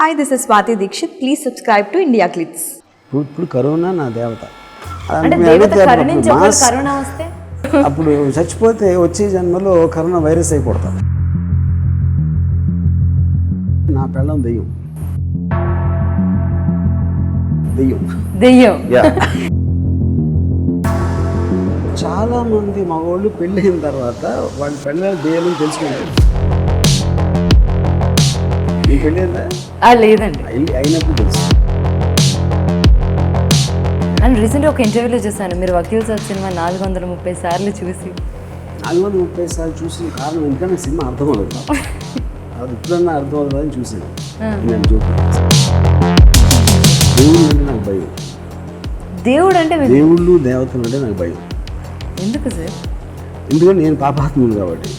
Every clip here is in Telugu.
Hi, this is Swati Dikshit. Please subscribe to India Glitz. ఇప్పుడు కరోనా నా దేవత అంటే దేవత కరుణించి ఒకవేళ కరోనా వస్తే అప్పుడు చచ్చిపోతే వచ్చే జన్మలో కరోనా వైరస్ అయిపోతాం. నా పెళ్ళం దెయ్యం దెయ్యం దెయ్యం. చాలా మంది మగవాళ్ళు పెళ్ళైన తర్వాత వాళ్ళ పెళ్ళాలు దెయ్యాలని తెలుసుకుంటారు. మీ పెళ్ళైందా? లేదండి. అయినప్పుడు తెలుసు. అండ్ రీసెంట్గా ఒక ఇంటర్వ్యూలో చూసాను, మీరు వకీల్ సాబ్ సినిమా 430 సార్లు చూసి 430 సార్లు చూసిన కారణం ఎందుకంటే సినిమా అర్థం అవుతుంది. అది ఎప్పుడన్నా అర్థం అవుతుందని చూసాను. నేను దేవుడు అంటే నాకు భయం. దేవుడు అంటే దేవుళ్ళు దేవతలు అంటే నాకు భయం. ఎందుకు సార్? ఎందుకంటే నేను పాపాత్ముడు కాబట్టి.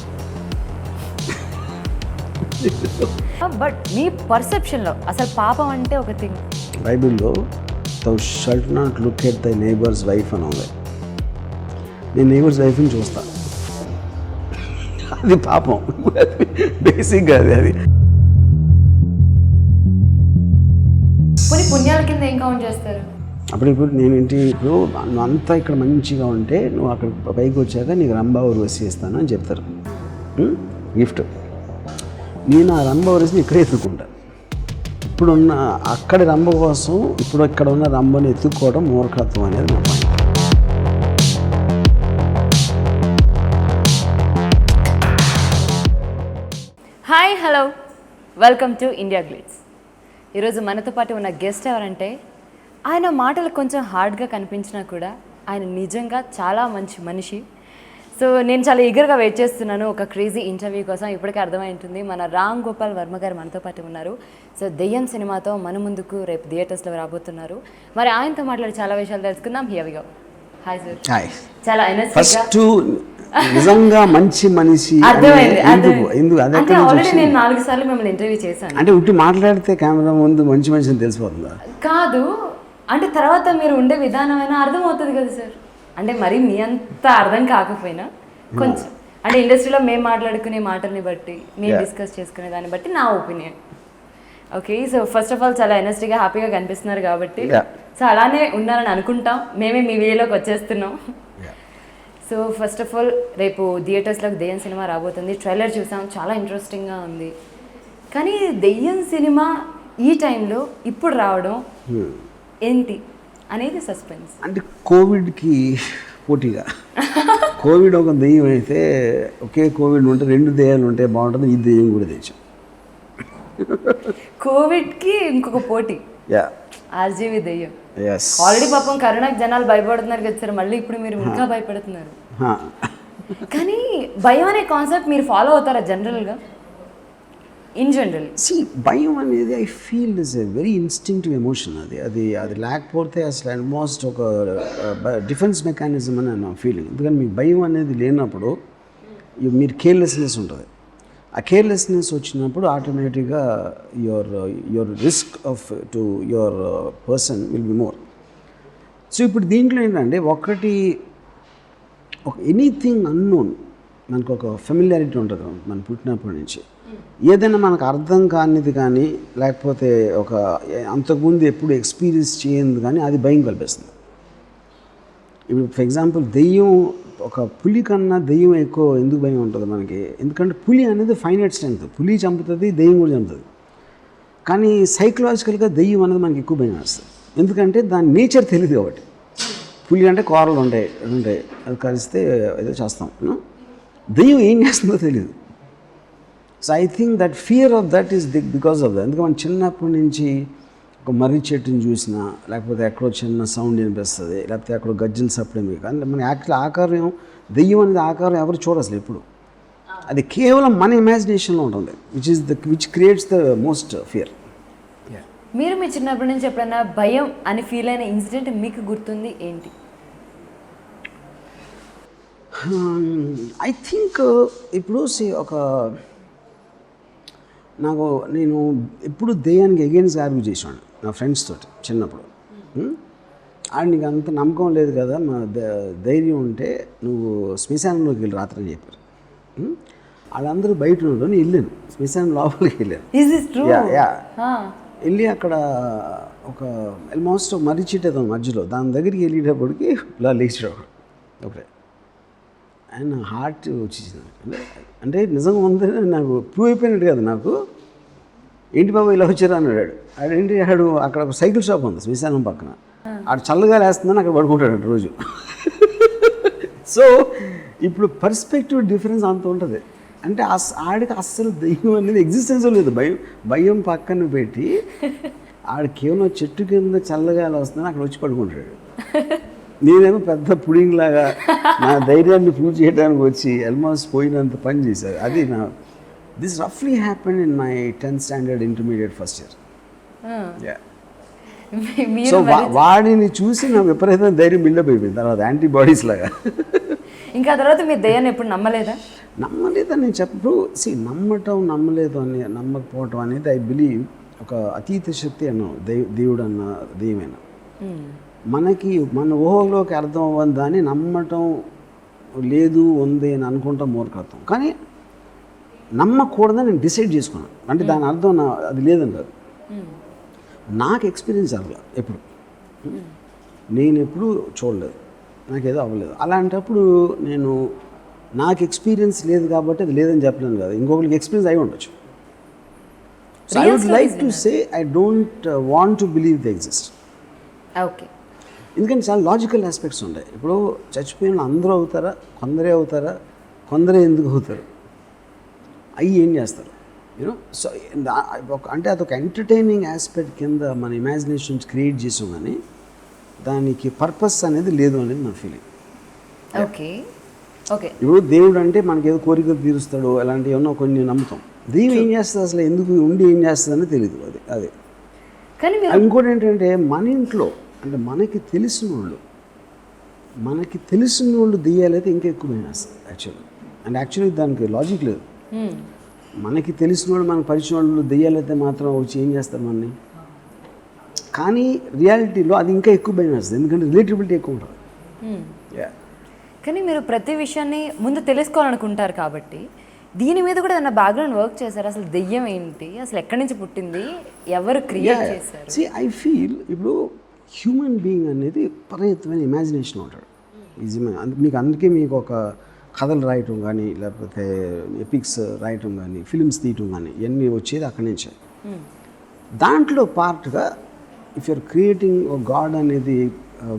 బట్ మీ పర్సెప్షన్లో అసలు పాపం అంటే ఒక థింగ్. బైబిల్లో thou shalt not look at thy neighbor's wife అని ఉంది. నేను నైబర్స్ వైఫ్ని చూస్తాను, అది పాపం. బేసిక్గా అది కొన్ని పుణ్యాల కింద ఏం కౌంట్ చేస్తారు? ఇప్పుడు నేను ఇప్పుడు నువ్వు అంతా ఇక్కడ మంచిగా ఉంటే నువ్వు అక్కడ పైకి వచ్చాక నీకు రంభా ఉర్వశి ఇస్తాను అని చెప్తారు, గిఫ్ట్. నేను ఆ రంభా ఉర్వశిని ఇక్కడే ఎత్తుకుంటా. ఇప్పుడున్న అక్కడి రంభ కోసం ఇప్పుడు ఇక్కడ ఉన్న రంభని ఎత్తుక్కోవడం మూర్ఖత్వం అనేది నా point. Hi, hello, welcome to India glitz. ఈరోజు మనతో పాటు ఉన్న గెస్ట్ ఎవరంటే, ఆయన మాటలు కొంచెం హార్డ్గా కనిపించినా కూడా ఆయన నిజంగా చాలా మంచి మనిషి. సో నేను చాలా ఈగర్గా వెయిట్ చేస్తున్నాను ఒక క్రేజీ ఇంటర్వ్యూ కోసం. ఇప్పటికే అర్థమై ఉంటుంది, మన రామ్ గోపాల్ వర్మ గారు మనతో పాటు ఉన్నారు. సో దెయ్యం సినిమాతో మన ముందుకు రేపు థియేటర్స్లో రాబోతున్నారు. మరి ఆయనతో మాట్లాడి చాలా విషయాలు తెలుసుకుందాం. Here we go. Hi sir. Hi. చాలా ఫస్ట్ నిజంగా మంచి మనిషి అర్థమైంది. ఎందుకు అంటే ఆల్రెడీ నేను 4 సార్లు మిమ్మల్ని ఇంటర్వ్యూ చేశాను. అంటే ఉట్టి మాట్లాడితే కెమెరా ముందు మంచి మనిషిని తెలిసిపోతుందా? కాదు, అంటే తర్వాత మీరు ఉండే విధానమైనా అర్థమవుతుంది కదా సార్. అంటే మరి మీ అంత అర్థం కాకపోయినా కొంచెం, అంటే ఇండస్ట్రీలో మేము మాట్లాడుకునే మాటల్ని బట్టి, మేము డిస్కస్ చేసుకునే దాన్ని బట్టి నా opinion. Okay, so first of all చాలా ఎనర్జీగా హ్యాపీగా కనిపిస్తున్నారు కాబట్టి, సో అలానే ఉన్నారని అనుకుంటాం. మేమే మీ వేలోకి వచ్చేస్తున్నాం. సో ఫస్ట్ ఆఫ్ ఆల్ రేపు థియేటర్స్లోకి దెయ్యం సినిమా రాబోతుంది. ట్రైలర్ చూసాం, చాలా ఇంట్రెస్టింగ్గా ఉంది. కానీ దెయ్యం సినిమా ఈ టైంలో ఇప్పుడు రావడం ఏంటి అనేది సస్పెన్స్. అంటే కోవిడ్కి పోటీగా కోవిడ్ ఒక దెయ్యం అయితే, ఒకే కోవిడ్ ఉంటే 2 దెయ్యాలు ఉంటే బాగుంటుంది. ఈ దెయ్యం కూడా తెచ్చాం. కోవిడ్కి ఇంకొక పోటీ, ఆర్జీవి దెయ్యం. ఆల్రెడీ పాపం కరోనాకి జనాలు భయపడుతున్నారు కదా సార్, మళ్ళీ ఇప్పుడు మీరు ఇంకా భయపడుతున్నారు. కానీ భయం అనే కాన్సెప్ట్ మీరు ఫాలో అవుతారా జనరల్గా? ఇన్ జనరల్ భయం అనేది I feel is a very instinctive emotion. అది లేకపోతే అసలు ఆల్మోస్ట్ ఒక డిఫెన్స్ మెకానిజం అని నా ఫీలింగ్. ఎందుకంటే మీకు భయం అనేది లేనప్పుడు మీరు కేర్లెస్నెస్ ఉంటుంది. ఆ కేర్లెస్నెస్ వచ్చినప్పుడు ఆటోమేటిక్గా your risk off to your person will be more. So ఇప్పుడు దీంట్లో ఏంటంటే ఒక ఎనీథింగ్ అన్నోన్, మనకు ఒక ఫెమిలియారిటీ ఉంటుంది మన పుట్టినప్పటి నుంచి. ఏదైనా మనకు అర్థం కానిది కానీ, లేకపోతే ఒక అంతకుముందు ఎప్పుడు ఎక్స్పీరియన్స్ చేయనిది కానీ, అది భయం కల్పిస్తుంది. ఇప్పుడు ఫర్ ఎగ్జాంపుల్ దెయ్యం, ఒక పులి కన్నా దెయ్యం ఎక్కువ ఎందుకు భయం ఉంటుంది మనకి? ఎందుకంటే పులి అనేది ఫైనైట్ స్ట్రెంగ్త్. పులి చంపుతుంది, దెయ్యం కూడా చంపుతుంది. కానీ సైకలాజికల్గా దెయ్యం అనేది మనకి ఎక్కువ భయం వేస్తుంది. ఎందుకంటే దాని నేచర్ తెలియదు కాబట్టి. పులి అంటే కూరలు ఉంటాయి, అది కలిస్తే ఏదో చేస్తాం. దెయ్యం ఏం చేస్తుందో తెలియదు. So I think that fear of that is because of that. ఎందుకంటే మనం చిన్నప్పటి నుంచి ఒక మర్రి చెట్టుని చూసినా, లేకపోతే ఎక్కడో చిన్న సౌండ్ వినిపిస్తుంది, లేకపోతే ఎక్కడో గజ్జలు సప్పుడు మీకు, కానీ మన యాక్చువల్ ఆకారం, దెయ్యం అనేది ఆకారం ఎవరు చూడసలు ఎప్పుడు. అది కేవలం మన ఇమాజినేషన్లో ఉంటుంది, which creates the most fear. మీరు మీ చిన్నప్పటి నుంచి ఎప్పుడైనా భయం అని ఫీల్ అయిన ఇన్సిడెంట్ మీకు గుర్తుంది ఏంటి? ఐ థింక్ ఇప్పుడు నేను ఎప్పుడు దెయ్యానికి అగైన్స్ట్ ఆర్గ్యూ చేసాను నా ఫ్రెండ్స్ తోటి చిన్నప్పుడు. నీకు అంత నమ్మకం లేదు కదా, మా ధైర్యం ఉంటే నువ్వు శ్మశానంలోకి వెళ్ళి రాత్రి అని చెప్పారు. వాళ్ళందరూ బయట ఉండడం, నేను వెళ్ళాను శ్మశానం లోపలికి వెళ్ళాను. వెళ్ళి అక్కడ ఒక ఆల్మోస్ట్ మర్రి చెట్టు మధ్యలో దాని దగ్గరికి వెళ్ళేటప్పటికి ఇలా లేచాడు ఒకటే. ఆయన హార్ట్ వచ్చేసింది. అంటే నిజంగా ఉంది నాకు ప్రూవ్ అయిపోయినట్టు కదా నాకు. ఏంటి బాబు ఇలా వచ్చారా అన్నాడు. ఆడేంటి ఆడు అక్కడ ఒక సైకిల్ షాప్ ఉంది శ్మశానం పక్కన. ఆడు చల్లగా లేస్తుందని అక్కడ పడుకుంటాడు రోజు. సో ఇప్పుడు పర్స్పెక్టివ్ డిఫరెన్స్ అంత ఉంటుంది. అంటే ఆడికి అస్సలు దయ్యం అనేది ఎగ్జిస్టెన్స్ లేదు. భయం పక్కన పెట్టి ఆడ కేవలం చెట్టు కింద చల్లగా వస్తుందని అక్కడ వచ్చి పడుకుంటాడు. నేనేమో పెద్ద పుడింగ్ లాగా నా ధైర్యాన్ని ప్రూవ్ చేయడానికి వచ్చి ఆల్మోస్ట్ పోయినంత పని చేశారు. అది నా దిస్ రఫ్లీ happen in my 10th standard intermediate first year. So వాడిని చూసి నాకు విపరీతమైన ధైర్యం బిల్డప్ అయిపోయింది తర్వాత యాంటీబాడీస్ లాగా. ఇంకా తర్వాత మీరు దయ్యాన్ని ఎప్పుడు నమ్మలేదా? నమ్మలేదని నేను చెప్పు నమ్మలేదు అని నమ్మకపోవటం అనేది ఐ బిలీవ్ ఒక అతీత శక్తి అన్నాం. దేవుడు అన్న దెయ్యమైన మనకి మన ఊహలోకి అర్థం అవ్వని దాన్ని నమ్మటం లేదు ఉంది అని అనుకుంటాం మూర్ఖత్వం. కానీ నమ్మకూడదని నేను డిసైడ్ చేసుకున్నాను. అంటే దాని అర్థం అది లేదని కాదు. నాకు ఎక్స్పీరియన్స్ అవ్వలేదు ఎప్పుడు. నేను ఎప్పుడు చూడలేదు, నాకేదో అవ్వలేదు. అలాంటప్పుడు నేను నాకు ఎక్స్పీరియన్స్ లేదు కాబట్టి అది లేదని చెప్పలేను కదా, ఇంకొకరికి ఎక్స్పీరియన్స్ అయి ఉండొచ్చు. So I would like to say I don't want to believe the exist. Okay. ఎందుకంటే చాలా లాజికల్ ఆస్పెక్ట్స్ ఉంటాయి. ఇప్పుడు చచ్చిపోయిన అందరూ అవుతారా, కొందరే అవుతారా, కొందరే ఎందుకు అవుతారు, అవి ఏం చేస్తారు యూనో. సో అంటే అదొక ఎంటర్టైనింగ్ ఆస్పెక్ట్ కింద మన ఇమాజినేషన్స్ క్రియేట్ చేసాం, కానీ దానికి పర్పస్ అనేది లేదు అనేది నా ఫీలింగ్. Okay okay. ఇప్పుడు దేవుడు అంటే మనకి ఏదో కోరికలు తీరుస్తాడు అలాంటివి ఏమన్నా కొన్ని నమ్ముతాం. దెయ్యం ఏం చేస్తుంది అసలు, ఎందుకు ఉండి ఏం చేస్తుందని తెలియదు. అది కానీ ఇంకోటి ఏంటంటే మన ఇంట్లో అంటే మనకి తెలిసిన వాళ్ళు దెయ్యాలైతే ఇంకా ఎక్కువ వేస్తారు యాక్చువల్లీ. అండ్ యాక్చువల్లీ దానికి లాజిక్ లేదు. మనకి తెలిసిన వాళ్ళు మనకు పరిచయం వాళ్ళు దెయ్యాలైతే మాత్రం వచ్చి ఏం చేస్తారు మనని. కానీ రియాలిటీలో అది ఇంకా ఎక్కువ భయం వేస్తుంది, ఎందుకంటే రిలేటబిలిటీ ఎక్కువ ఉంటుంది. కానీ మీరు ప్రతి విషయాన్ని ముందు తెలుసుకోవాలనుకుంటారు కాబట్టి దీని మీద కూడా ఏదైనా బ్యాక్గ్రౌండ్ వర్క్ చేశారు. అసలు దెయ్యం ఏంటి, అసలు ఎక్కడి నుంచి పుట్టింది, ఎవరు క్రియేట్ చేశారు? సి ఐ ఫీల్ ఇప్పుడు హ్యూమన్ బీయింగ్ అనేది విపరీతమైన ఇమాజినేషన్ ఉంటాడు. మీకు అందుకే మీకు ఒక కథలు రాయటం కానీ లేకపోతే ఎపిక్స్ రాయటం కానీ ఫిల్మ్స్ తీయటం కానీ ఇవన్నీ వచ్చేది అక్కడి నుంచే. దాంట్లో పార్ట్గా ఇఫ్ యూఆర్ క్రియేటింగ్ ఒక గాడ్ అనేది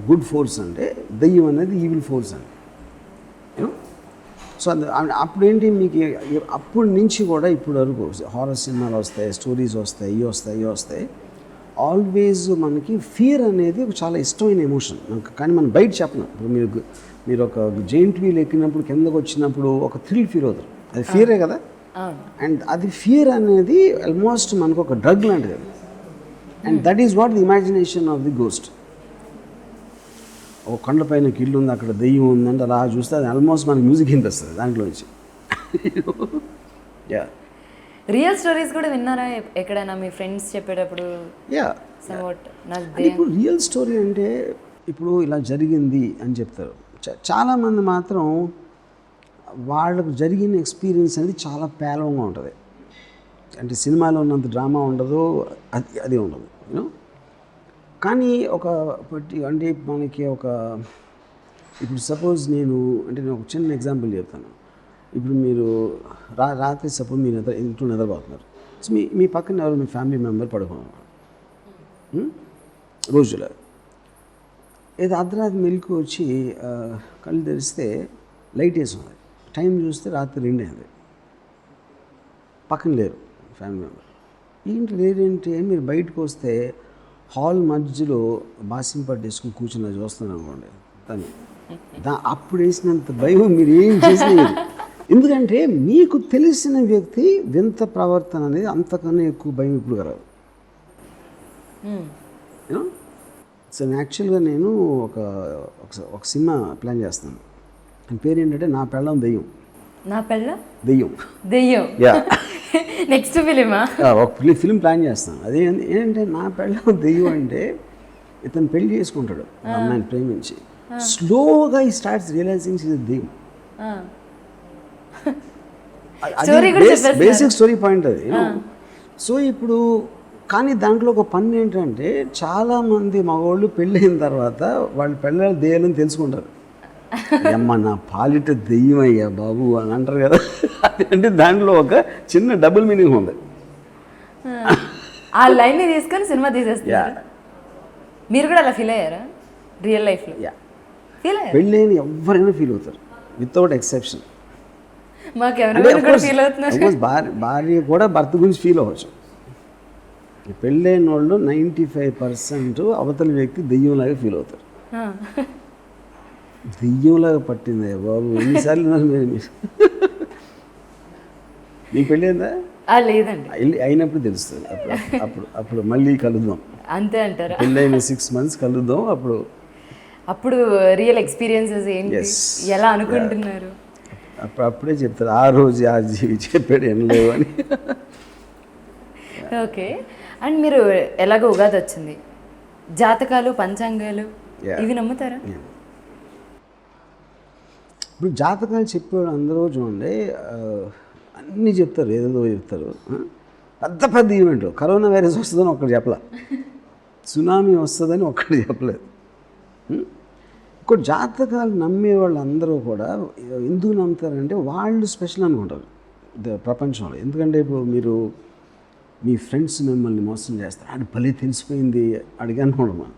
గుడ్ ఫోర్స్ అంటే దెయ్యం అనేది ఈవిల్ ఫోర్స్ అని యూనో. సో అప్పుడు ఏంటి మీకు అప్పటి నుంచి కూడా ఇప్పుడు వరకు హారర్ సినిమాలు వస్తాయి, స్టోరీస్ వస్తాయి, ఇవి వస్తాయి. ఆల్వేస్ మనకి ఫియర్ అనేది ఒక చాలా ఇష్టమైన ఎమోషన్ మనకు, కానీ మనం బయట చెప్పను. ఇప్పుడు మీరు ఒక జైంట్ వీల్ ఎక్కినప్పుడు కిందకు వచ్చినప్పుడు ఒక థ్రిల్ ఫీల్ అవుతారు, అది ఫియరే కదా. అండ్ అది ఫియర్ అనేది ఆల్మోస్ట్ మనకు ఒక డ్రగ్ లాంటిది. And that is what the imagination of the ghost. ఒక కొండపైన ఇల్లు ఉంది, అక్కడ దెయ్యం ఉందంటే అలా చూస్తే అది ఆల్మోస్ట్ మనకి మ్యూజిక్ వినిపిస్తుంది దాంట్లో నుంచి. యా. రియల్ స్టోరీస్ కూడా విన్నారా ఎక్కడైనా మీ ఫ్రెండ్స్ చెప్పేటప్పుడు? యా. ఇప్పుడు రియల్ స్టోరీ అంటే ఇప్పుడు ఇలా జరిగింది అని చెప్తారు. చాలామంది మాత్రం వాళ్ళకు జరిగిన ఎక్స్పీరియన్స్ అనేది చాలా పేలవంగా ఉంటుంది. అంటే సినిమాలో ఉన్నంత డ్రామా ఉండదు, అది ఉండదు యూనో. కానీ అంటే మనకి ఇప్పుడు సపోజ్ నేను ఒక చిన్న ఎగ్జాంపుల్ చెప్తాను. ఇప్పుడు మీరు రాత్రి సపోజ్ మీరు ఇంట్లో నిద్రపోతున్నారు. సో మీ పక్కన ఎవరు మీ ఫ్యామిలీ మెంబర్ పడుకున్నారు రోజులో. ఏదో అర్ధరాత్రి మెలకు వచ్చి కళ్ళు తెరిస్తే లైట్ వేసి ఉంది, టైం చూస్తే రాత్రి 2 అయింది, పక్కన లేరు ఫ్యామిలీ మెంబర్. ఏంటి లేరేంటి అని మీరు బయటకు వస్తే హాల్ మధ్యలో బాసింగ్ పట్టేసుకుని కూర్చుని చూస్తున్నాను అనుకోండి, అప్పుడు వేసినంత భయం మీరు ఏం చేసిన. ఎందుకంటే మీకు తెలిసిన వ్యక్తి వింత ప్రవర్తన అనేది అంతకన్నా ఎక్కువ భయం ఇప్పుడు కలదు యూనో. సో యాక్చువల్గా నేను ఒక సినిమా ప్లాన్ చేస్తాను. దాని పేరు ఏంటంటే నా పెళ్ళం దెయ్యం. నా పెళ్ళం దెయ్యం. దెయ్యం. యా. నెక్స్ట్ ఫిలిమా? ఒక ఫిలిం ప్లాన్ చేస్తాను. అదే ఏంటంటే నా పెళ్ళం దెయ్యం అంటే ఇతను పెళ్లి చేసుకుంటాడు అమ్మాయిని ప్రేమించి, స్లోగా ఈ స్టార్ట్స్ రియలైజింగ్ ఇస్ దెయ్యం. బేసిక్ స్టోరీ పాయింట్ అది. సో ఇప్పుడు కానీ దాంట్లో ఒక పని ఏంటంటే చాలామంది మగవాళ్ళు పెళ్ళైన తర్వాత వాళ్ళ పిల్లలు దెయ్యాలని తెలుసుకుంటారు. అమ్మ నా పాలిట దెయ్యం అయ్యా బాబు అని అంటారు కదా. అంటే దాంట్లో ఒక చిన్న డబుల్ మీనింగ్ ఉంది. ఆ లైన్ని తీసుకొని సినిమా తీసేస్తారు. మీరు కూడా అలా ఫీల్ అయ్యారా రియల్ లైఫ్లో? ఫీల్ అయ్యారు? పెళ్ళైన ఎవరైనా ఫీల్ అవుతారు వితౌట్ ఎక్సెప్షన్. మాకు ఎవరైనా కూడా ఫీల్ అవుతున్నారు. భార్య కూడా భర్త గురించి ఫీల్ అవ్వచ్చు. పెళ్ళైన వాళ్ళు 95% అవతల వ్యక్తి దెయ్యంలాగా ఫీల్ అవుతారు. దెయ్యంలాగా పట్టిందే బాబు ఎన్నిసార్లు నీకు పెళ్ళైందా? లేదండి. అయినప్పుడు తెలుస్తుంది. అప్పుడు మళ్ళీ కలుద్దాం. అంతే అంటారా? పెళ్ళైన 6 months కలుద్దాం. అప్పుడు రియల్ ఎక్స్పీరియన్సెస్ ఏంటి, ఎలా అనుకుంటున్నారు? అప్పుడే చెప్తారు ఆ రోజు ఆ జీవి చెప్పాడు ఏం లేవు అని. ఓకే. అండ్ మీరు ఎలాగో ఉగాది వచ్చింది, జాతకాలు పంచాంగాలు ఇవి నమ్ముతారా? ఇప్పుడు జాతకాలు చెప్పేవాడు అందరూ చూడండి అన్నీ చెప్తారు, ఏదేదో చెప్తారు. పెద్ద పెద్ద ఈవెంట్ కరోనా వైరస్ వస్తుందని ఒక్కడు చెప్పలే, సునామీ వస్తుందని ఒక్కడు చెప్పలేదు. ఇంకోటి జాతకాలు నమ్మే వాళ్ళు అందరూ కూడా ఎందుకు నమ్ముతారంటే వాళ్ళు స్పెషల్ అనుకుంటారు ప్రపంచంలో. ఎందుకంటే ఇప్పుడు మీరు మీ ఫ్రెండ్స్ మిమ్మల్ని మోసం చేస్తారు, అది భలే తెలిసిపోయింది అడిగి అనుకుంటున్నాను.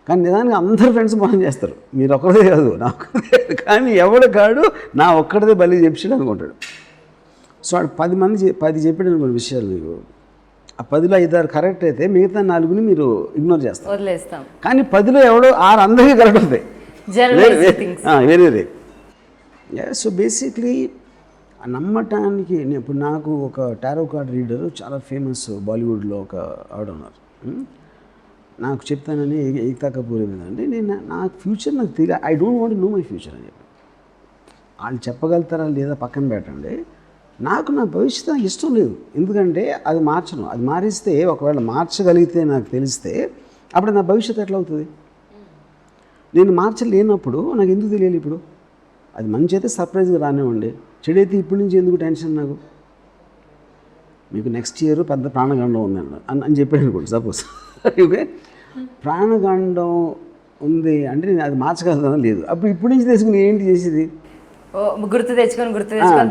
కానీ నిజానికి అందరు ఫ్రెండ్స్ మోసం చేస్తారు, మీరు ఒక్కడే కాదు నా ఒక్కడే. కానీ ఎవడు కాడు నా ఒక్కడిదే బలి చెప్పాడు అనుకుంటాడు. సో వాడు 10 చెప్పాడు అనుకోండి విషయాలు, మీకు ఆ 10లో 5-6 కరెక్ట్ అయితే మిగతా 4ని మీరు ఇగ్నోర్ చేస్తారు, వదిలేస్తాం. కానీ 10లో ఎవడో 6 అందరికీ కరెక్ట్ అవుతాయి. వేరే రే. సో బేసిక్లీ నమ్మటానికి ఇప్పుడు నాకు ఒక టారో కార్డ్ రీడర్ చాలా ఫేమస్ బాలీవుడ్లో ఒక ఆవిడ ఉన్నారు. నాకు చెప్తానని ఏకతా కపూర్ ఏమిందండి, నా ఫ్యూచర్ నాకు తెలియదు, I don't want know my future అని చెప్పి. వాళ్ళు చెప్పగలుగుతారా లేదా పక్కన పెట్టండి, నాకు నా భవిష్యత్తు నాకు ఇష్టం లేదు. ఎందుకంటే అది మార్చను, అది మారిస్తే ఒకవేళ మార్చగలిగితే నాకు తెలిస్తే అప్పుడు నా భవిష్యత్తు ఎట్లా అవుతుంది? నేను మార్చలేనప్పుడు నాకు ఎందుకు తెలియాలి? ఇప్పుడు అది మంచి అయితే సర్ప్రైజ్గా రానివ్వండి, చెడైతే ఇప్పటి నుంచి ఎందుకు టెన్షన్ నాకు? మీకు నెక్స్ట్ ఇయర్ పెద్ద ప్రాణగండం ఉందండి అని చెప్పాడు అనుకోండి సపోజ్. ఓకే, ప్రాణగండం ఉంది అంటే నేను అది మార్చగలుగుతాను లేదు, అప్పుడు ఇప్పటి నుంచి తెలుసుకుని ఏంటి చేసేది? గుర్తు తెచ్చుకొని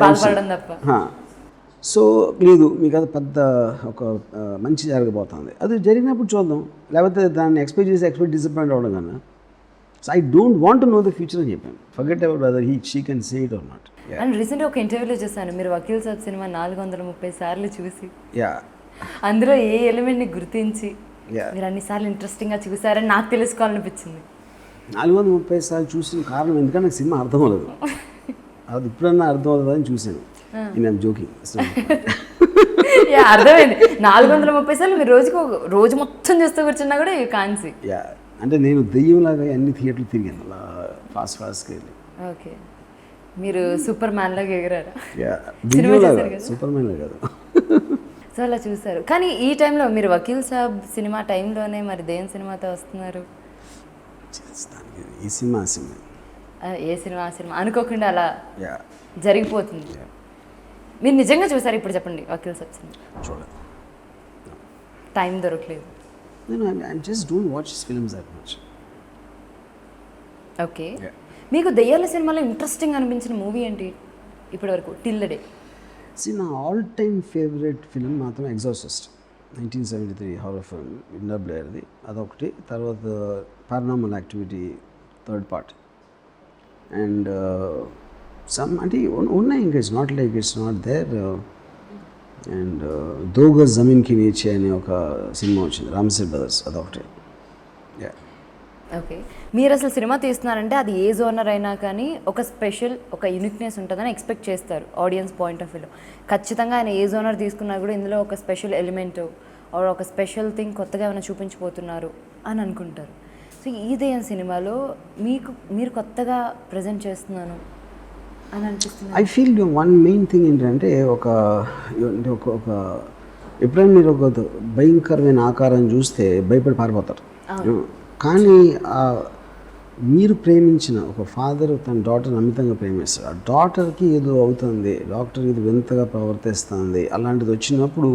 బాధపడడం తప్ప. సో లేదు, మీకు అది పెద్ద ఒక మంచి జరగబోతుంది, అది జరిగినప్పుడు చూద్దాం, లేకపోతే దాన్ని ఎక్స్పెక్ట్ డిసప్పాయింట్ అవ్వడం కన్నా. So I don't want to know the future అని చెప్పాను. Forget about whether she can say it or not. And రీసెంట్గా ఒక ఇంటర్వ్యూలో చూసాను, మీరు వకీల్ సాబ్ సినిమా 430 సార్లు చూసి అందులో ఏ ఎలిమెంట్ని గుర్తించి మీరు అన్నిసార్లు ఇంట్రెస్టింగ్గా చూసారని నాకు తెలుసుకోవాలనిపించింది. 430 సార్లు చూసిన కారణం ఎందుకంటే నాకు సినిమా అర్థం అవ్వలేదు, అది ఇప్పుడన్నా అర్థం అవుతుందని చూశాను. నేను జోకింగ్. అర్థమైంది. 430 సార్లు మీరు రోజు మొత్తం చూస్తూ కూర్చున్నా కూడా కాన్సి. అంటే నేను దెయ్యంలాగా అన్ని థియేటర్లు తిరిగాను అలా ఫాస్ట్గా వెళ్ళి. ఓకే, మీరు సూపర్ మ్యాన్ లాగా ఎగరారా? సూపర్ మ్యాన్ కాదు. సో అలా చూసారు. కానీ ఈ టైంలో మీరు వకీల్ సాబ్ సినిమా టైంలోనే మరి దేని సినిమాతో వస్తున్నారు? ఈ సినిమా ఏ సినిమా అనుకోకుండా అలా జరిగిపోతుంది. మీరు నిజంగా చూసారు ఇప్పుడు చెప్పండి వకీల్ సాబ్ సినిమా? చూడలేదు, టైం దొరకలేదు. I just don't watch films that much. Okay, మీకు దెయ్యాల సినిమాలో ఇంట్రెస్టింగ్ అనిపించిన మూవీ ఏంటి ఇప్పటి వరకు టిల్ ద డే? నా ఆల్ టైమ్ ఫేవరెట్ ఫిలిం మాత్రం ఎగ్జార్సిస్ట్, 1973 హారర్ ఫిల్మ్, విండా బ్లేయర్ది, అదొకటి. తర్వాత Paranormal Activity 3rd part. And some అంటే ఉన్నాయి ఇంకా, it's not like it's not there. And దోగ జమీన్కి నీచే అనే ఒక సినిమా వచ్చింది, రామ్సే బ్రదర్స్, అదొకటి. ఓకే, మీరు అసలు సినిమా తీస్తున్నారంటే అది ఏ జోనర్ అయినా కానీ ఒక స్పెషల్, ఒక యూనిక్నెస్ ఉంటుందని ఎక్స్పెక్ట్ చేస్తారు ఆడియన్స్ పాయింట్ ఆఫ్ వ్యూలో. ఖచ్చితంగా ఆయన ఏ జోనర్ తీసుకున్నా కూడా ఇందులో ఒక స్పెషల్ ఎలిమెంట్ ఆర్ ఒక స్పెషల్ థింగ్ కొత్తగా ఏమైనా చూపించబోతున్నారు అని అనుకుంటారు. సో ఈ దెయ్యం సినిమాలో మీరు కొత్తగా ప్రజెంట్ చేస్తున్నాను అని అనిపిస్తుంది. I feel one main thing ఏంటంటే ఒక ఎప్పుడైనా మీరు ఒక భయంకరమైన ఆకారాన్ని చూస్తే భయపడి పారిపోతారు. కానీ మీరు ప్రేమించిన ఒక ఫాదర్ తన డాటర్ని అమితంగా ప్రేమిస్తాడు, ఆ డాటర్కి ఏదో అవుతుంది, డాక్టర్ ఇది వింతగా ప్రవర్తిస్తుంది, అలాంటిది వచ్చినప్పుడు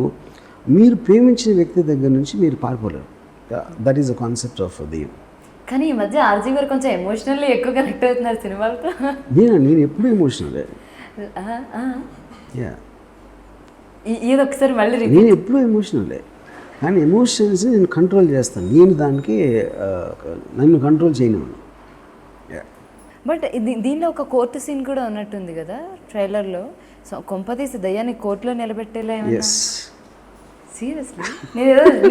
మీరు ప్రేమించిన వ్యక్తి దగ్గర నుంచి మీరు పారిపోలేరు. That is the concept of దెయ్యం. కానీ ఈ మధ్య ఆర్జీ గారు కొంచెం ఎమోషనల్లీ ఎక్కువ కనెక్ట్ అవుతున్నారు సినిమాలతో. నేను ఎప్పుడూ ఎమోషనలే. యా, ఇది ఒకసారి మళ్ళీ నేను ఎప్పుడూ ఎమోషనలే, కానీ ఎమోషన్స్ నేను కంట్రోల్ చేస్తాను. నేను దానికి నన్ను కంట్రోల్ చేయనివ్వను. బట్ దీనిలో ఒక కోర్టు సీన్ కూడా ఉన్నట్టుంది కదా ట్రైలర్లో. సో కొంపదీసి దయ్యాన్ని కోర్టులో నిలబెట్టేలా ఏమన్నా? ఎస్, సీరియస్లీ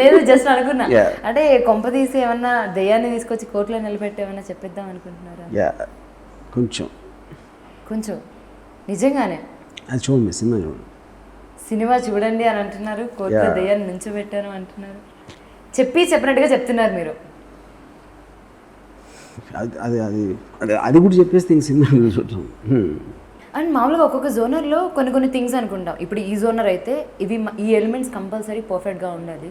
నేను జస్ట్ అనుకున్నా, అంటే కొంపదీసి ఏమన్నా దయ్యాన్ని తీసుకొచ్చి కోర్టులో నిలబెట్టి ఏమన్నా చెప్పిద్దాం అనుకుంటున్నారా? యా, కొంచెం నిజంగానే. అది చూడండి, సినిమా చూడండి అని అంటున్నారు, కోర్టులో దయ్యాన్ని నుంచోబెట్టాను అంటున్నారు, చెప్పినట్టుగా చెప్తున్నారు మీరు. అది కూడా చెప్పేస్తే ఇంక సినిమా చూడటం. అండ్ మామూలుగా ఒక్కొక్క జోనర్లో కొన్ని థింగ్స్ అనుకుంటాం. ఇప్పుడు ఈ జోనర్ అయితే ఈ ఎలిమెంట్స్ కంపల్సరీ పర్ఫెక్ట్గా ఉండాలి,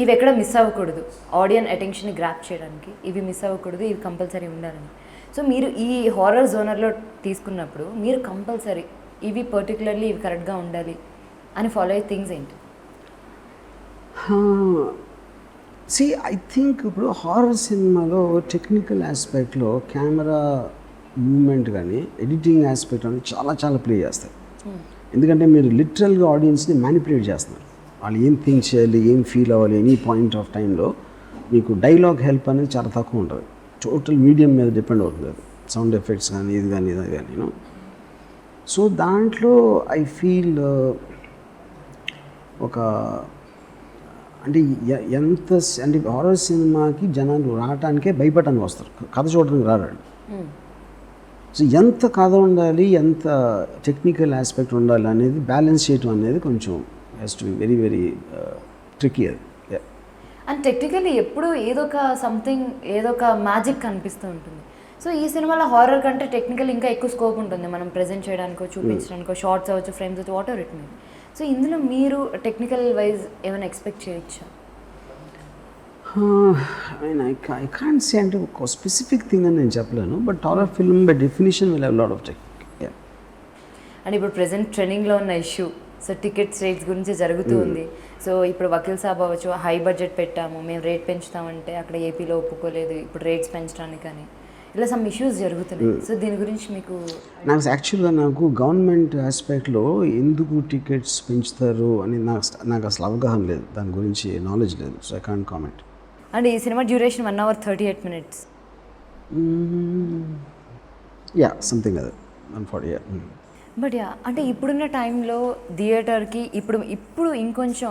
ఇవి ఎక్కడ మిస్ అవ్వకూడదు, ఆడియన్స్ అటెన్షన్ని గ్రాప్ చేయడానికి ఇవి మిస్ అవ్వకూడదు, ఇవి కంపల్సరీ ఉండాలని. సో మీరు ఈ హారర్ జోనర్లో తీసుకున్నప్పుడు మీరు కంపల్సరీ ఇవి పర్టికులర్లీ ఇవి కరెక్ట్గా ఉండాలి అని ఫాలో అయ్యే థింగ్స్ ఏంటి? ఐ థింక్ ఇప్పుడు హారర్ సినిమాలో టెక్నికల్ ఆస్పెక్ట్లో కెమెరా మూమెంట్ కానీ ఎడిటింగ్ ఆస్పెక్ట్ అనేది చాలా ప్లే చేస్తారు. ఎందుకంటే మీరు లిటరల్గా ఆడియన్స్ని మ్యానిపులేట్ చేస్తున్నారు. వాళ్ళు ఏం థింక్ చేయాలి, ఏం ఫీల్ అవ్వాలి, ఎనీ పాయింట్ ఆఫ్ టైంలో మీకు డైలాగ్ హెల్ప్ అనేది చాలా తక్కువ ఉంటుంది. టోటల్ మీడియం మీద డిపెండ్ అవుతుంది అది, సౌండ్ ఎఫెక్ట్స్ కానీ ఇది కానీ నేను. సో దాంట్లో ఐ ఫీల్ ఒక అంటే అంటే హారర్ సినిమాకి జనాలు రావటానికే భయపడటానికి వస్తారు, కథ చూడడానికి రారండి. సో ఎంత కథ ఉండాలి, ఎంత టెక్నికల్ ఆస్పెక్ట్ ఉండాలి అనేది బ్యాలెన్స్ చేయటం అనేది కొంచెం has to be very very tricky అది. అండ్ టెక్నికల్లీ ఎప్పుడు ఏదో ఒక మ్యాజిక్ కనిపిస్తూ ఉంటుంది. సో ఈ సినిమాలో హారర్ కంటే టెక్నికల్ ఇంకా ఎక్కువ స్కోప్ ఉంటుంది, మనం ప్రజెంట్ చేయడానికో చూపించడానికో, షార్ట్స్ అవ్వచ్చు, ఫ్రేమ్స్ అవ్వచ్చు, what ever it mean. So ఇందులో మీరు టెక్నికల్ వైజ్ ఏమైనా ఎక్స్పెక్ట్ చేయొచ్చా? ఐ కాంట్ సే అంటే ఒక స్పెసిఫిక్ థింగ్ అని నేను చెప్పలేను, but horror film by definition will have lot of technique. And ఇప్పుడు ప్రెసెంట్ ట్రెండింగ్లో ఉన్న ఇష్యూ, సో టికెట్స్ రేట్స్ గురించి జరుగుతూ ఉంది. సో ఇప్పుడు వకీల్ సాబ్ అవ్వచ్చు, హై బడ్జెట్ పెట్టాము, మేము రేట్ పెంచుతామంటే అక్కడ ఏపీలో ఒప్పుకోలేదు, ఇప్పుడు రేట్స్ పెంచడానికి కానీ ఇలా సమ్ ఇష్యూస్ జరుగుతున్నాయి. సో దీని గురించి మీకు? నాకు గవర్నమెంట్ ఆస్పెక్ట్లో ఎందుకు టికెట్స్ పెంచుతారు అని నాకు అసలు అవగాహన లేదు, దాని గురించి నాలెడ్జ్ లేదు. So I can't comment. And ఈ సినిమా duration 1 hour 38 minutes. Yeah, something అది 140. బట్ అంటే ఇప్పుడున్న టైంలో థియేటర్కి ఇప్పుడు ఇంకొంచెం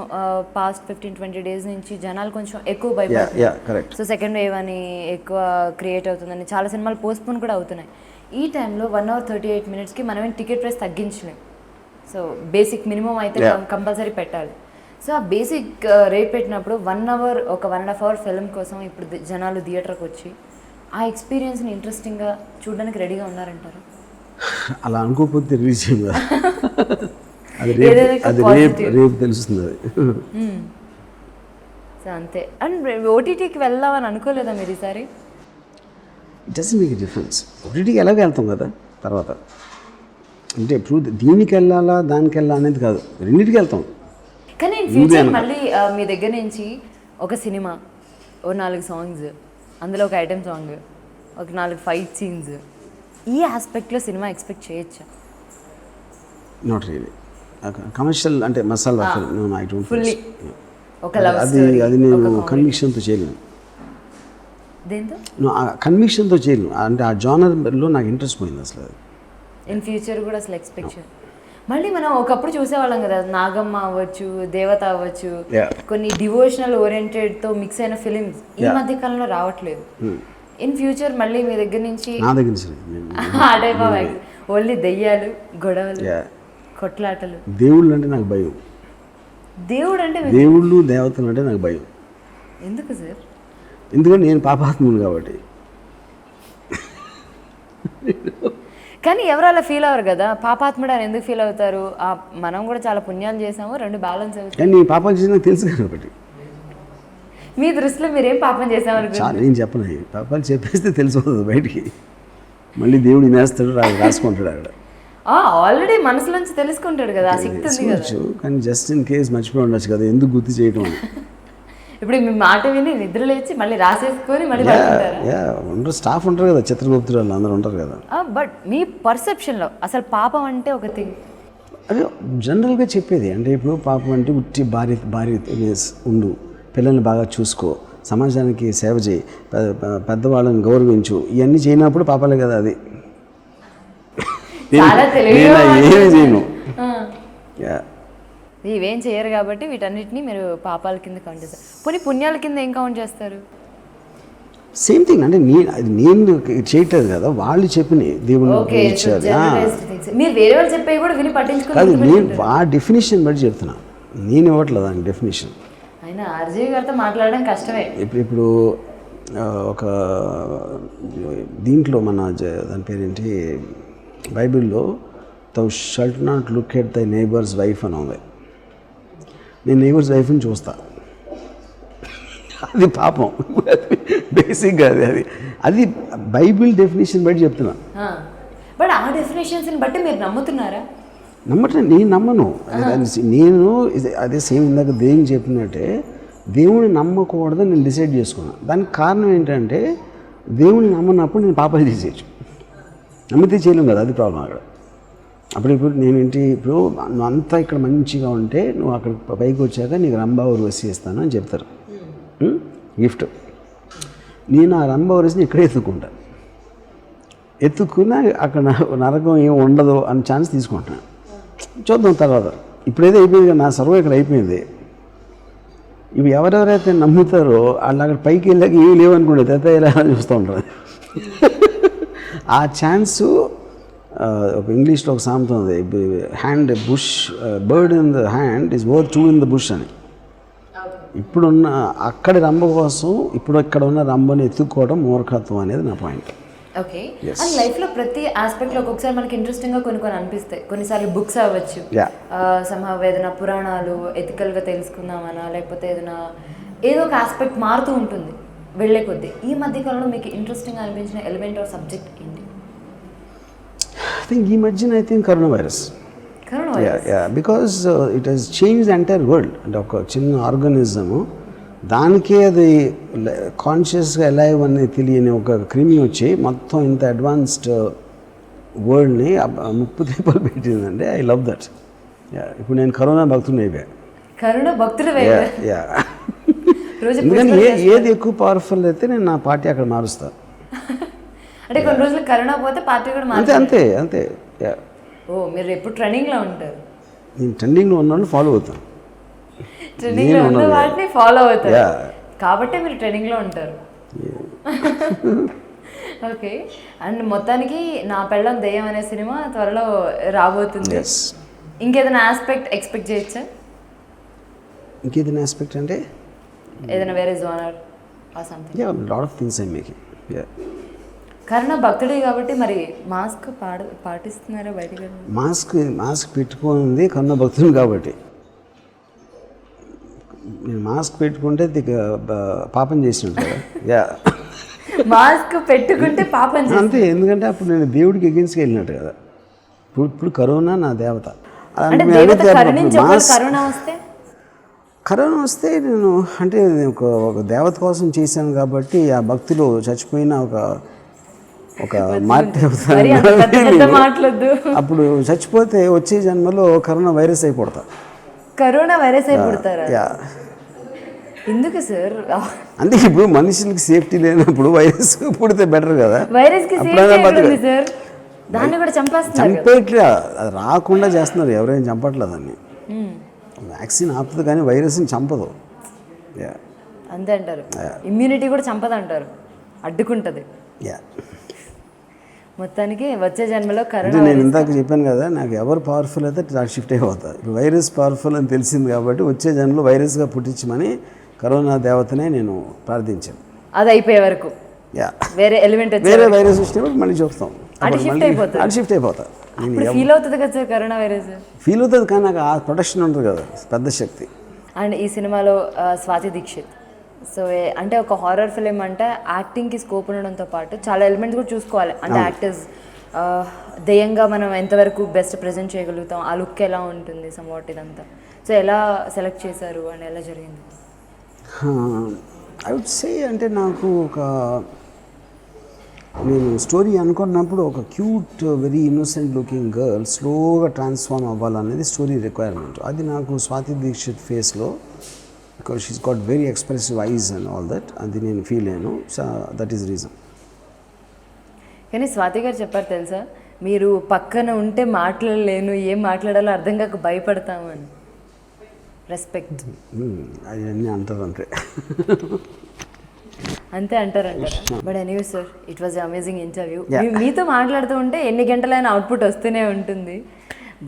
పాస్ట్ 15-20 days నుంచి జనాలు కొంచెం ఎక్కువ భయపడుతున్నారు. సో సెకండ్ వేవ్ అని ఎక్కువ క్రియేట్ అవుతుందని చాలా సినిమాలు పోస్ట్పోన్ కూడా అవుతున్నాయి. ఈ టైంలో 1 hour 38 minutesకి మనమేం టికెట్ ప్రైస్ తగ్గించలేం. సో బేసిక్ మినిమం అయితే కంపల్సరీ పెట్టాలి. సో ఆ బేసిక్ రేట్ పెట్టినప్పుడు 1 hour ఒక 1.5 hour ఫిల్మ్ కోసం ఇప్పుడు జనాలు థియేటర్కి వచ్చి ఆ ఎక్స్పీరియన్స్ని ఇంట్రెస్టింగ్గా చూడడానికి రెడీగా ఉన్నారంటారు? అలా అనుకోకపోతే రిలీజ్ చేయండి, అది రేపు తెలుస్తుంది అది. సో అంతే. అండ్ ఓటీటీకి వెళ్దామని అనుకోలేదా మీరు ఈసారి? It doesn't make a difference. ఓటీటీకి ఎలాగో వెళ్తాం కదా తర్వాత, అంటే ఇప్పుడు దీనికి వెళ్ళాలా దానికి వెళ్ళాలా అనేది కాదు, రెండింటికి వెళ్తాం. కానీ నేను ఫ్యూచర్ మళ్ళీ మీ దగ్గర నుంచి ఒక సినిమా, ఓ 4 songs, అందులో ఒక ఐటెం సాంగ్, ఒక 4 ఫైట్ సీన్స్, ఈ ఆస్పెక్ట్లో సినిమా ఎక్స్పెక్ట్ చేయొచ్చా? Not really. కమర్షియల్ అంటే masala film, I don't fully ఒక లవ్ అది నేను కన్విక్షన్తో చేయలేను. దేంతో? కన్విక్షన్తో చేయలేను, అంటే ఆ జానర్లో నాకు ఇంట్రెస్ట్ పోయింది అసలు. ఇన్ ఫ్యూచర్ కూడా అసలు ఎక్స్పెక్ట్ చేయను. మళ్ళీ మనం ఒకప్పుడు చూసేవాళ్ళం కదా, నాగమ్మ అవ్వచ్చు, దేవత అవ్వచ్చు, కొన్ని డివోషనల్ ఓరియంటెడ్తో మిక్స్ అయిన ఫిలిమ్స్ ఈ మధ్య కాలంలో రావట్లేదు. ఇన్ ఫ్యూచర్ మళ్ళీ మీ దగ్గర నుంచి ఓన్లీ దెయ్యాలు, గొడవలు, కొట్లాటలు. దేవుళ్ళు అంటే నాకు భయం. దేవుళ్ళు దేవతలు అంటే నాకు భయం. ఎందుకు సార్? ఎందుకంటే నేను పాపాత్ముడు కాబట్టి. కానీ ఎవరు అలా ఫీల్ అవ్వరు కదా, పాపాత్ముడు అని ఎందుకు ఫీల్ అవుతారు? మనం కూడా చాలా పుణ్యాలు చేసాము, 2 బ్యాలెన్స్ అవుతాయి. కానీ పాపాలు చేసి నాకు తెలుసు కాబట్టి. మీ దృష్టిలో మీరేం పాపం చేసామని నేను చెప్పను, పాపాలు చెప్పేస్తే తెలిసిపోతుంది బయటికి, మళ్ళీ దేవుడు నేస్తాడు, రాసుకుంటాడు అక్కడ. ఆల్రెడీ మనసులోంచి తెలుసుకుంటాడు కదా, ఆ శక్తి ఉంది కదా. తెలుసుకోవచ్చు, కానీ జస్ట్ ఇన్ కేస్ మర్చిపోయి ఉండొచ్చు కదా, ఎందుకు గుర్తు చేయడం అని. ఇప్పుడు మీ మాట విని నిద్ర లేచి మళ్ళీ రాసేసుకొని మళ్ళీ పడుకుంటారా? ఉండరు, స్టాఫ్ ఉంటారు కదా, చిత్రగుప్తులు వాళ్ళు అందరూ ఉంటారు కదా. బట్ మీ పర్సెప్షన్లో అసలు పాపం అంటే ఒక థింగ్ అదే జనరల్గా చెప్పేది అంటే ఇప్పుడు పాపం అంటే ఉట్టి భార్య ఉండు, పిల్లల్ని బాగా చూసుకో, సమాజానికి సేవ చేయి, పెద్దవాళ్ళని గౌరవించు, ఇవన్నీ చేయనప్పుడు పాపాలే కదా. అది ఏమి చేయను. ఇవేం చేయరు కాబట్టి వీటన్నిటిని మీరు పాపాల కింద కౌంట్ చేస్తారు. పోనీ పుణ్యాల కింద ఏం కౌంట్ చేస్తారు? సేమ్ థింగ్ అంటే నేను చేయట్లేదు కదా, వాళ్ళు చెప్పినాయి దేవుడు ఇచ్చారు. మీరు వేరే వాళ్ళు చెప్పేవి కూడా విని కాదు, పట్టించుకోవాలి. నేను ఆ డెఫినేషన్ బట్టి చెప్తున్నా, నేను ఇవ్వట్లేదు దాని డెఫినేషన్. అయినా ఆర్జీవి గారితో మాట్లాడడం కష్టమే. ఇప్పుడు ఒక దీంట్లో మన దాని పేరేంటి, బైబిల్లో thou shalt not look at దై నైబర్స్ వైఫ్ అని ఉంది. నేను నైబర్స్ వైఫ్ని చూస్తా, అది పాపం బేసిక్గా. అది బైబిల్ డెఫినేషన్ బట్టి చెప్తున్నా. బట్ ఆ డెఫినేషన్స్ని బట్టి మీరు నమ్ముతున్నారా? నేను నమ్మను. నేను అదే సేమ్ ఇందాక దేవుని చెప్పినట్టే, దేవుని నమ్మకూడదని నేను డిసైడ్ చేసుకున్నాను. దానికి కారణం ఏంటంటే దేవుని నమ్మనప్పుడు నేను పాపాలు చేసేయచ్చు, నమ్మితే చేయలేం కదా, అది ప్రాబ్లం అక్కడ. ఇప్పుడు నేనేంటి, ఇప్పుడు నువ్వు అంతా ఇక్కడ మంచిగా ఉంటే నువ్వు అక్కడ పైకి వచ్చాక నీకు రంభా ఉర్వశి ఇస్తాను అని చెప్తారు, గిఫ్ట్. నేను ఆ రంభా ఉర్వశిని ఇక్కడే ఎత్తుక్కున్నా అక్కడ నరకం ఏం ఉండదు అని ఛాన్స్ తీసుకుంటున్నాను. చూద్దాం తర్వాత. ఇప్పుడైతే అయిపోయింది కదా, నా సర్వ ఇక్కడ అయిపోయింది. ఇవి ఎవరెవరైతే నమ్ముతారో వాళ్ళు అక్కడ పైకి వెళ్ళాక ఏమి లేవనుకోండి, తెత ఎలా చూస్తూ ఉంటారు. ఆ ఛాన్సు ఒక ఇంగ్లీష్లో ఒక సామెత ఉంది, hand bush bird in the hand is worth two in the bush అని. ఇప్పుడున్న అక్కడి రంభ కోసం ఇప్పుడు ఇక్కడ ఉన్న రంభని ఎత్తుక్కోవడం మూర్ఖత్వం అనేది నా పాయింట్. ఓకే. అండ్ లైఫ్లో ప్రతి ఆస్పెక్ట్లో ఒక్కొక్కసారి మనకి ఇంట్రెస్టింగ్గా కొన్ని అనిపిస్తాయి. కొన్నిసార్లు బుక్స్ అవ్వచ్చు, సంభవ ఏదైనా పురాణాలు ఎథికల్గా తెలుసుకుందామన్నా, లేకపోతే ఏదో ఒక ఆస్పెక్ట్ మారుతూ ఉంటుంది వెళ్ళే కొద్దీ. ఈ మధ్యకాలంలో మీకు ఇంట్రెస్టింగ్ అనిపించిన ఎలిమెంట్ ఆర్ సబ్జెక్ట్ ఏంటి? ఈ మధ్యన corona virus. Because it has change the entire world. అంటే ఒక చిన్న ఆర్గానిజము, దానికే అది కాన్షియస్గా ఎలైవ్ అనేది తెలియని ఒక క్రిమి వచ్చి మొత్తం ఇంత అడ్వాన్స్డ్ వరల్డ్ని ముప్పు దీపాలు పెట్టిందండి. I love that. ఇప్పుడు నేను కరోనా భక్తుని అయిపోయాను. కరోనా భక్తులు ఎందుకంటే ఏది ఎక్కువ పవర్ఫుల్ అయితే నేను నా పార్టీ అక్కడ మారుస్తాను. అంటే కొన్ని రోజులు కరోనా పోతే పార్టీ కూడా అంతే అంతే అంతే. ఓ, మీరు ఎప్పుడు ట్రెండింగ్లో ఉంటారు. నేను ట్రెండింగ్లో ఉన్న ఫాలో అవుతాను, ట్రెండింగ్లో ఉన్న వాటిని ఫాలో అవుతారు కాబట్టి మీరు ట్రెండింగ్లో ఉంటారు. ఓకే. అండ్ మొత్తానికి నా పెళ్ళం దెయ్యం అనే సినిమా త్వరలో రాబోతుంది. ఇంకేదైనా ఆస్పెక్ట్ ఎక్స్పెక్ట్ చేయొచ్చా? ఇంకేదైనా ఆస్పెక్ట్ అంటే ఏదైనా వేరే genre or something? Lot of things I making. Corona భక్తుడే కాబట్టి మరి మాస్క్ పాటిస్తున్నారా? బయటికి మాస్క్ పెట్టుకుంది కరోనా భక్తులు కాబట్టి. నేను మాస్క్ పెట్టుకుంటే పాపం చేసినట్టు కదా. మాస్క్ పెట్టుకుంటే పాపం అంతే, ఎందుకంటే అప్పుడు నేను దేవుడికి ఎగెన్స్ట్గా వెళ్ళినట్టు కదా. ఇప్పుడు కరోనా నా దేవత. కరోనా వస్తే నేను అంటే ఒక దేవత కోసం చేశాను కాబట్టి ఆ భక్తులు చచ్చిపోయిన ఒక అప్పుడు చచ్చిపోతే వచ్చే జన్మలో కరోనా వైరస్ అయిపోతా. కరోనా వైరస్ అయిపోతారా? ఎందుకు సార్? అంటే ఇప్పుడు మనుషులకి సేఫ్టీ లేనప్పుడు వైరస్ పుడితే బెటర్ కదా. చంపేట్లే, అది రాకుండా చేస్తున్నారు, ఎవరైనా చంపట్లేదు దాన్ని. వ్యాక్సిన్ ఆపుతుంది కానీ వైరస్ని చంపదు. అంతే అంటారు. ఇమ్యూనిటీ కూడా చంపదు అంటారు, అడ్డుకుంటుంది. మొత్తానికి వచ్చే జన్మలో కరోనా. నేను ఇందాక చెప్పాను కదా, నాకు ఎవరు పవర్ఫుల్ అయితే నాకు షిఫ్ట్ అయిపోతా. ఇప్పుడు వైరస్ పవర్ఫుల్ అని తెలిసింది కాబట్టి వచ్చే జన్మలో వైరస్గా పుట్టించమని కరోనా దేవతనే నేను ప్రార్థించాను. అది అయిపోయే వరకు వేరే ఎలిమెంట్ వేరే వైరస్ వచ్చినప్పుడు మళ్ళీ చూస్తాం, అది షిఫ్ట్ అయిపోతా. ఫీల్ అవుతుంది కదా సార్ కరోనా వైరస్? ఫీల్ అవుతుంది కానీ నాకు ఆ ప్రొటెక్షన్ ఉంటుంది కదా, పెద్ద శక్తి. అండ్ ఈ సినిమాలో స్వాతి దీక్షిత్, సో అంటే ఒక హారర్ ఫిలిం అంటే యాక్టింగ్కి స్కోప్ ఉండడంతో పాటు చాలా ఎలిమెంట్స్ కూడా చూసుకోవాలి. అంటే యాక్టర్స్ దెయ్యంగా మనం ఎంతవరకు బెస్ట్ ప్రజెంట్ చేయగలుగుతాం, ఆ లుక్ ఎలా ఉంటుంది సమ్వాట్ ఇదంతా. సో ఎలా సెలెక్ట్ చేశారు అండ్ ఎలా జరిగింది? ఐ వుడ్ సే అంటే నాకు నేను స్టోరీ అనుకున్నప్పుడు ఒక cute very innocent looking girl స్లోగా ట్రాన్స్ఫార్మ్ అవ్వాలనేది స్టోరీ రిక్వైర్మెంట్. అది నాకు స్వాతి దీక్షిత్ ఫేస్లో, because she's got very expressive eyes and all that, అది నేను ఫీల్ అయ్యాను. So that is reason. కానీ స్వాతి గారు చెప్పారు తెలుసా, మీరు పక్కన ఉంటే మాట్లాడలేను, ఏం మాట్లాడాలో అర్థం కాక భయపడతాము అని. రెస్పెక్ట్ అవన్నీ అంటారు అంతే. అంతే అంటారంటారా? But anyway sir, it was amazing interview. మీతో మాట్లాడుతూ ఉంటే ఎన్ని గంటలైనా అవుట్పుట్ వస్తూనే ఉంటుంది.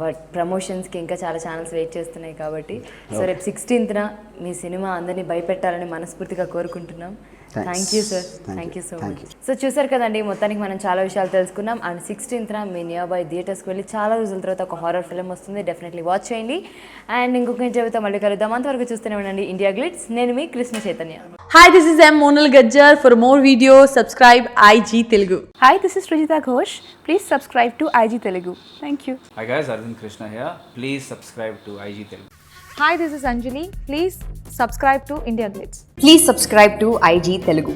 బట్ ప్రమోషన్స్కి ఇంకా చాలా ఛానల్స్ వెయిట్ చేస్తున్నాయి కాబట్టి సో రేపు 16th మీ సినిమా అందరినీ భయపెట్టాలని మనస్ఫూర్తిగా కోరుకుంటున్నాం. Thank you sir, thank you so much. So చూసారు కదండి, మొత్తానికి మనం చాలా విషయాలు తెలుసుకున్నాం. And 16th me near by థియేటర్స్కి వెళ్ళి చాలా రోజుల తర్వాత ఒక హారర్ ఫిల్మ్ వస్తుంది, డెఫినెట్లీ వాచ్ చేయండి. అండ్ ఇంకొక చెబుతా మళ్ళీ కలుద్దాం. అంతవరకు చూస్తూనే ఉండండి ఇండియా గ్లిట్స్. నేను మీ Krishna Chaitanya. Hi, this is M. Monal Gajjar. For more videos, subscribe IG Telugu. Hi, this is Srijita Ghosh. Please subscribe to IG Telugu. Thank you. Hi guys, Arvind Krishna here. Please subscribe to IG Telugu. Hi, this is Anjali. Please subscribe to India Glitz. Please subscribe to IG Telugu.